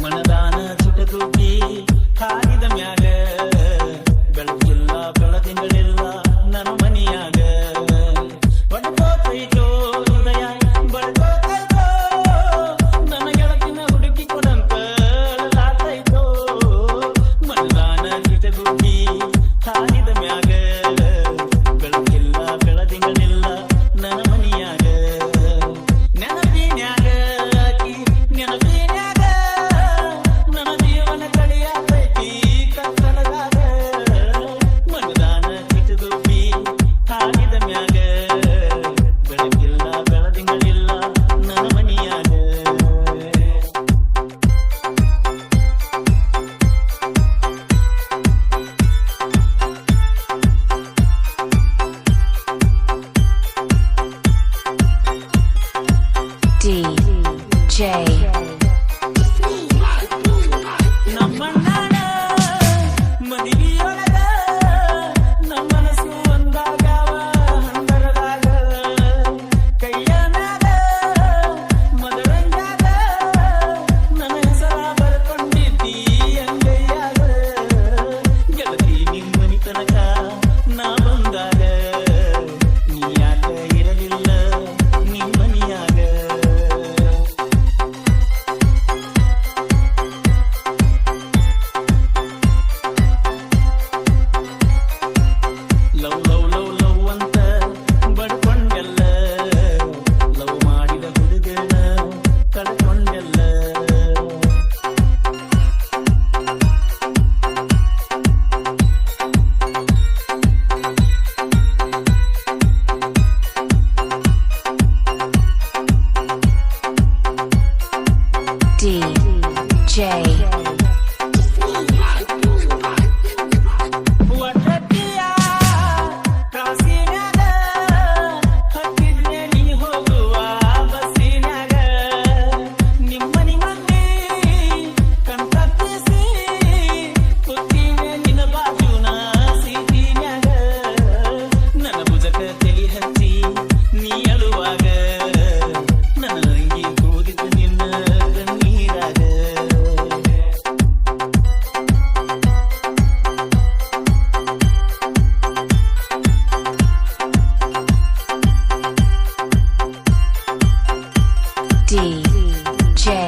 ಮನದಾನ ಚಿಟಗುಬ್ಬಿ ಹಾರಿದ ಮ್ಯಾಗ ಬೆಳಕಿಲ್ಲ ಬೆಳದಿಂಗಳಿಲ್ಲ ನನ್ನ ಮನಿಯಾಗ ಬಡ್ಕೋತೈತೋ ಹೃದಯ ಬಡ್ಕೋತೈತೋ ನನ್ನ ಗೆಳತಿನ ಹುಡುಕಿ ಕೊಡಂತ ಆತೈತೋ ಮನದಾನ ಚಿಟಗುಬ್ಬಿ ಹಾರಿದ ಮ್ಯಾಗ ಬೆಳಕಿಲ್ಲ ಬೆಳದಿಂಗಳಿಲ್ಲ ನನ್ನ ಮನಿಯಾಗ ನೆನಪಿನ್ಯಾಗ ಆಕಿ ನೆನಪಿನ್ಯಾಗ ನನ್ನ ಜೀವನ ಕಳಿಯಾತೈತಿ ಕತ್ತಲದಾಗ ಮನದಾನ ಚಿಟಗುಬ್ಬಿ ಹಾರಿದ ಮ್ಯಾಗ ಬೆಳಕಿಲ್ಲ ಬೆಳದಿಂಗಳಿಲ್ಲ ನನ್ನ ಮನಿಯಾಗ DJ ನಮ್ಮಣ್ಣನ ಮದಿವಿಯೊಳಗ ನಮ್ಮ ಮನಸ್ಸು ಒಂದಾಗ್ಯಾವ ಹಂದರದಾಗ ಕೈಯ ಮ್ಯಾಗ ಮದರಂಗಾಗ ನನ್ನ ಹೆಸರ ಬರ್ಕೊಂಡಿದ್ದಿ ಅಂಗೈಯಾಗ ಗೆಳತಿ ನಿಮ್ಮನಿ ತನಕ ನಾ ಬಂದಾಗ ನೀ ಯಾಕ ಇರಲಿಲ್ಲ ನಿಮ್ಮನಿಯಾಗ ಲವ್ ಲವ್ ಲವ್ ಲವ್ ಅಂತ ಬಡ್ಕೊಂಡೆಲ್ಲ ಲವ್ ಮಾಡಿದ ಹುಡುಗನ ಕಳ್ಕೊಂಡೆಲ್ಲ DJ ಒಟ್ಟಟ್ಟಿಯ ಕಾಸಿನ್ಯಾಗ ಹತ್ತಿದ್ನೆ ನೀ ಹೋಗುವ ಬಸ್ಸಿನ್ಯಾಗ ನಿಮ್ಮನಿ ಮಂದಿ ಕಣ್ತಪ್ಪಿಸಿ ಕುತ್ತಿನೆ ನಿನ್ನ ಬಾಜುನ ಸೀಟಿನ್ಯಾಗ ನನ್ನ ಭುಜಕ ತಲಿ ಹಚ್ಚಿ ನೀ ಅಳುವಾಗ ನನ್ನ ಅಂಗಿ ಕೂದಿತು ನಿನ್ನ ಕಣ್ಣೀರಾಗ DJ